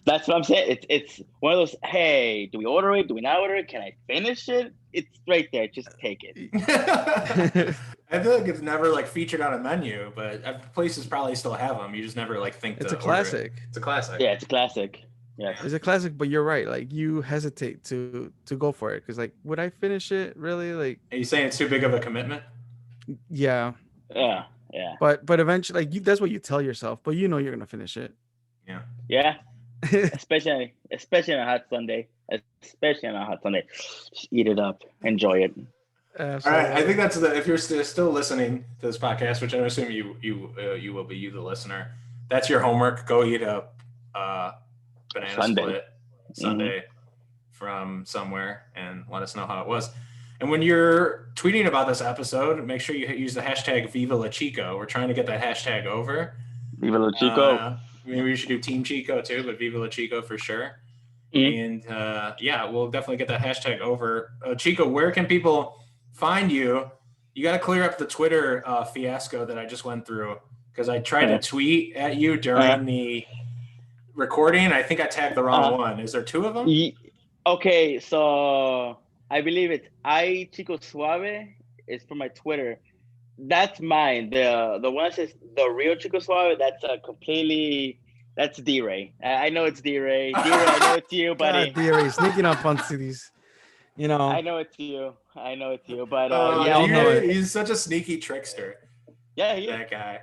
That's what I'm saying. It's one of those, hey, do we order it? Do we not order it? Can I finish it? It's right there. Just take it. I feel like it's never like featured on a menu, but places probably still have them. You just never like think it's to a classic. It's a classic. Yeah, it's a classic. Yeah. It's a classic, but you're right. Like you hesitate to go for it because like, would I finish it really? Like, are you saying it's too big of a commitment? Yeah. Yeah. But eventually, like that's what you tell yourself. But you're gonna finish it. Yeah. Yeah. especially on a hot Sunday. Just eat it up. Enjoy it. Absolutely. All right. I think that's if you're still listening to this podcast, which I assume you will be, you the listener. That's your homework. Go eat a banana split Sunday from somewhere and let us know how it was. And when you're tweeting about this episode, make sure you use the hashtag Viva La Chico. We're trying to get that hashtag over. Viva La Chico. Maybe we should do Team Chico too, but Viva La Chico for sure. And we'll definitely get that hashtag over. Chico, where can people find you, you got to clear up the Twitter fiasco that I just went through, because I tried to tweet at you during the recording. I think I tagged the wrong one. Is there two of them? Okay, so I believe it's Chico Suave is for my Twitter. That's mine. The one that says the real Chico Suave, that's D-Ray. I know it's D-Ray. D-Ray, I know it's you, buddy. God, D-Ray sneaking up onto these, you know. I know it's you. But he's such a sneaky trickster. Yeah, he is. That guy.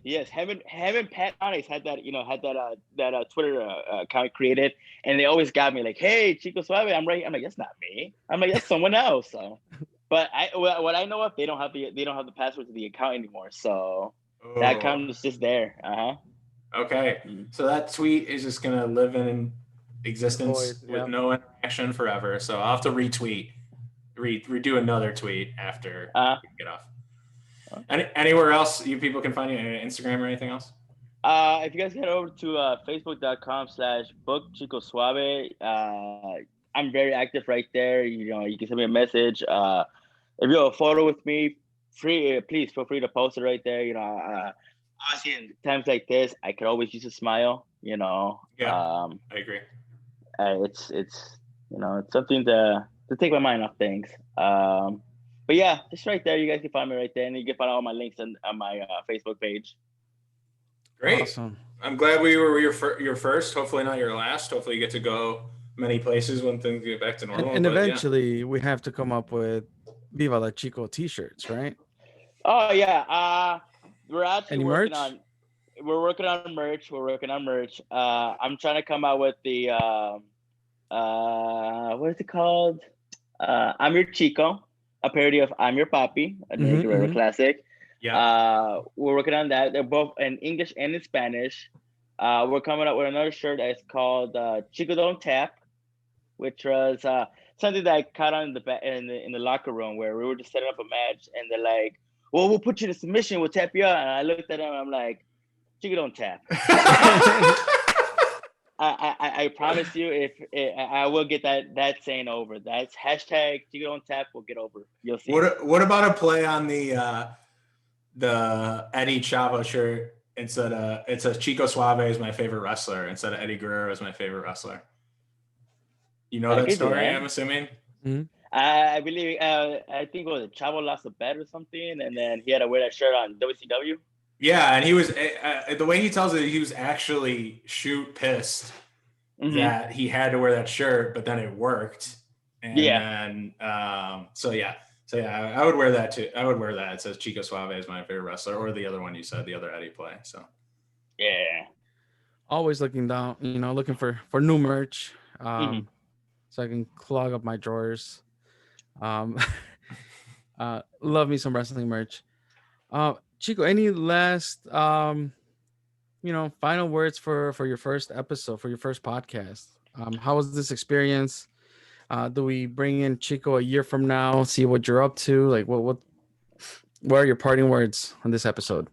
Yes, him and Pat Monix had that Twitter account created, and they always got me like, "Hey, Chico Suave, I'm right." I'm like, "That's not me." I'm like, "That's someone else." So, but what I know of, they don't have the password to the account anymore, so that account is just there. Okay, so that tweet is just gonna live in existence with no interaction forever. So I'll have to redo another tweet after we get off. Anywhere else you people can find you, Instagram or anything else? If you guys head over to facebook.com/bookchicosuave, I'm very active right there. You can send me a message. If you have a photo with me, please feel free to post it right there. Obviously in times like this, I could always use a smile. Yeah, I agree. It's it's something to take my mind off things. But yeah, just right there. You guys can find me right there, and you can find all my links on my Facebook page. Great. Awesome. I'm glad we were your first. Hopefully not your last. Hopefully you get to go many places when things get back to normal. And eventually we have to come up with Viva la Chico t-shirts, right? Oh yeah. We're actually working on merch. I'm trying to come out with the what is it called? I'm Your Chico, a parody of I'm Your Papi, a Guerrero classic. Yeah. We're working on that. They're both in English and in Spanish. We're coming up with another shirt that's called Chico Don't Tap, which was something that I caught on in the locker room where we were just setting up a match, and they're like, "Well, we'll put you to submission. We'll tap you out." And I looked at them, and I'm like, "Chico Don't Tap." I promise you, if I will get that saying over. That's hashtag Chico Don't Tap. We'll get over. You'll see. What about a play on the Eddie Chavo shirt? Instead of it says Chico Suave is my favorite wrestler instead of Eddie Guerrero is my favorite wrestler. You know that story, I'm assuming. Mm-hmm. I believe I think it was Chavo lost a bet or something, and then he had to wear that shirt on WCW. Yeah, and he was the way he tells it, he was actually pissed that he had to wear that shirt, but then it worked. And then So I would wear that too. I would wear that. It says Chico Suave is my favorite wrestler, or the other one you said, the other Eddie play. So yeah, always looking down, looking for new merch, so I can clog up my drawers. Love me some wrestling merch. Chico, any last final words for your first episode, for your first podcast? How was this experience? Do we bring in Chico a year from now, see what you're up to? Like what are your parting words on this episode?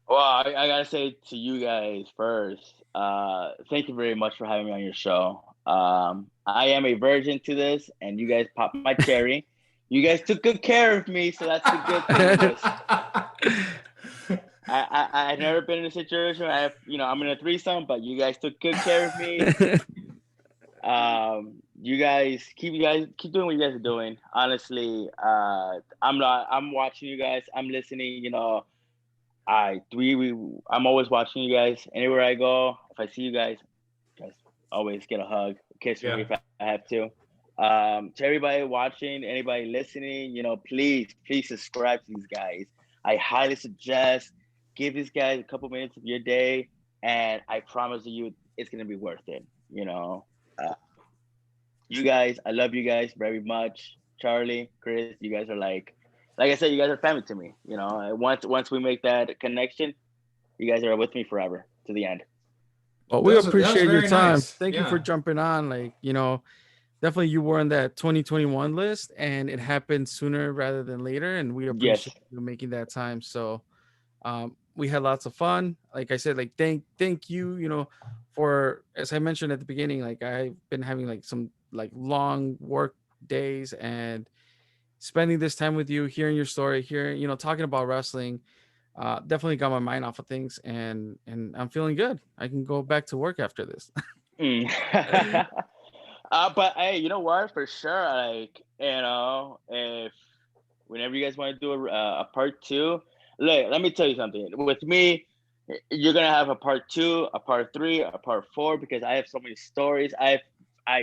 Well, I gotta say to you guys first, thank you very much for having me on your show. I am a virgin to this, and you guys popped my cherry. You guys took good care of me, so that's a good thing. I've never been in a situation where I'm in a threesome, but you guys took good care of me. You guys keep doing what you guys are doing. Honestly, I'm watching you guys. I'm listening. I'm always watching you guys. Anywhere I go, if I see you guys always get a hug, kiss me if I have to. To everybody watching, anybody listening, please subscribe to these guys. I highly suggest give these guys a couple minutes of your day, and I promise you it's gonna be worth it. You guys, I love you guys very much. Charlie, Chris, you guys are like I said, you guys are family to me. Once we make that connection, you guys are with me forever to the end. Well, we appreciate your time. Nice. Thank you for jumping on. Definitely you were on that 2021 list, and it happened sooner rather than later, and we appreciate you making that time. So we had lots of fun. Like I said, thank you, for, as I mentioned at the beginning, I've been having some long work days, and spending this time with you, hearing your story, talking about wrestling, definitely got my mind off of things, and I'm feeling good. I can go back to work after this. Mm. But hey, you know what? For sure, like, if whenever you guys want to do a part two, look, let me tell you something. With me, you're gonna have a part two, a part three, a part four, because I have so many stories. I've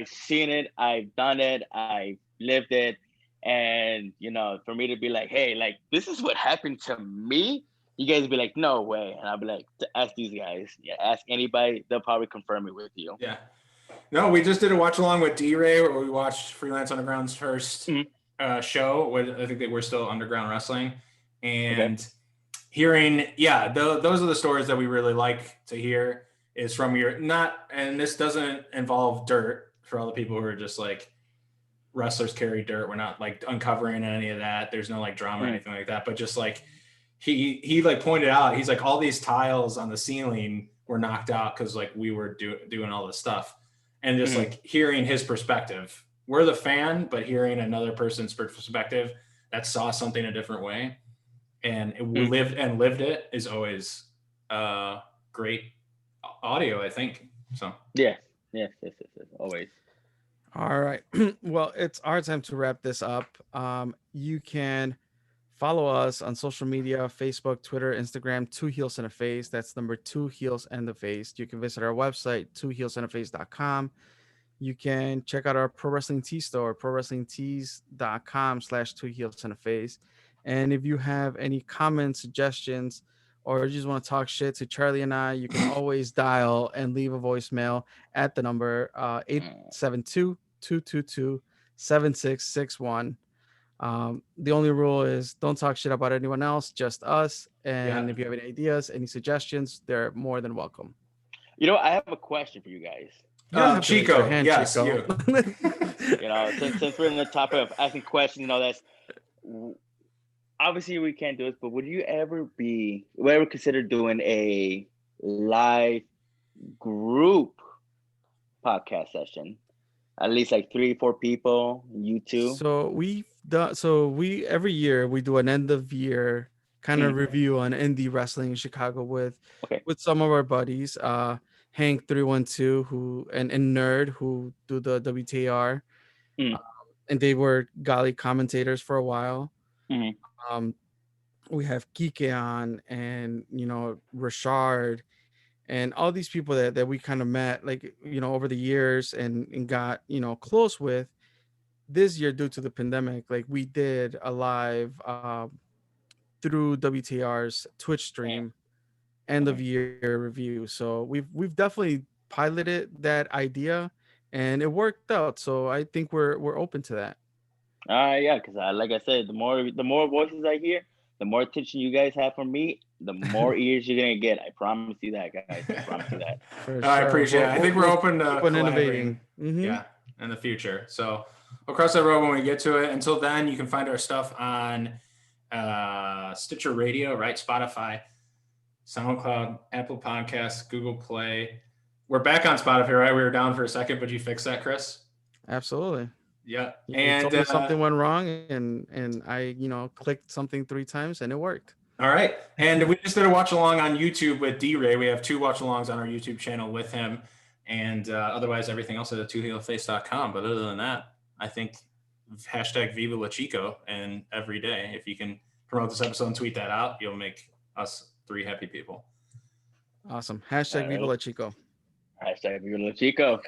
seen it, I've done it, I've lived it, and for me to be like, hey, like this is what happened to me. You guys be like, no way, and I'll be like, ask these guys. Yeah, ask anybody. They'll probably confirm it with you. Yeah. No, we just did a watch along with D-Ray where we watched Freelance Underground's first show. I think they were still Underground Wrestling, and hearing, those are the stories that we really like to hear. Is from and this doesn't involve dirt for all the people who are just like wrestlers carry dirt. We're not like uncovering any of that. There's no like drama or anything like that. But just like he like pointed out, he's like all these tiles on the ceiling were knocked out because like we were doing all this stuff. And just like hearing his perspective, we're the fan, but hearing another person's perspective that saw something a different way and lived it is always great audio, I think. So yes, always. All right. Well, it's our time to wrap this up. You can follow us on social media: Facebook, Twitter, Instagram, 2 Heels and a Face. That's number 2 Heels and the Face. You can visit our website, 2heelsandaface.com. You can check out our Pro Wrestling Tee store, prowrestlingtees.com/2 Heels and a Face. And if you have any comments, suggestions, or you just want to talk shit to Charlie and I, you can always dial and leave a voicemail at the number 872-222-7661. The only rule is don't talk shit about anyone else, just us. And if you have any ideas, any suggestions, they're more than welcome. I have a question for you guys. Chico, yes, Chico. you. Since we're in the topic of asking questions, that's obviously we can't do it, but would you ever consider doing a live group podcast session? At least like 3-4 people, you two. So we every year we do an end of year kind of review on indie wrestling in Chicago with some of our buddies, Hank 312 who and Nerd who do the WTR, and they were Galli commentators for a while. We have Kike on, and Rashard, and all these people that we kind of met like over the years and got close with. This year, due to the pandemic, like we did a live through WTR's Twitch stream end of year review. So we've definitely piloted that idea, and it worked out. So I think we're open to that. Yeah, because like I said, the more voices I hear, the more attention you guys have from me, the more ears you're gonna get. I promise you that, guys. I promise you that. I appreciate it. I think we're open to innovating. Yeah, in the future. So we'll cross that road when we get to it. Until then, you can find our stuff on Stitcher Radio, right? Spotify, SoundCloud, Apple Podcasts, Google Play. We're back on Spotify, right? We were down for a second, but you fixed that, Chris? Absolutely. Yeah. And told me something went wrong, and I clicked something 3 times and it worked. All right. And we just did a watch along on YouTube with D-Ray. We have 2 watch alongs on our YouTube channel with him. And otherwise, everything else is at 2heelface.com. But other than that, I think hashtag Viva La Chico, and every day, if you can promote this episode and tweet that out, you'll make us 3 happy people. Awesome. Hashtag Viva La Chico. Hashtag Viva La Chico.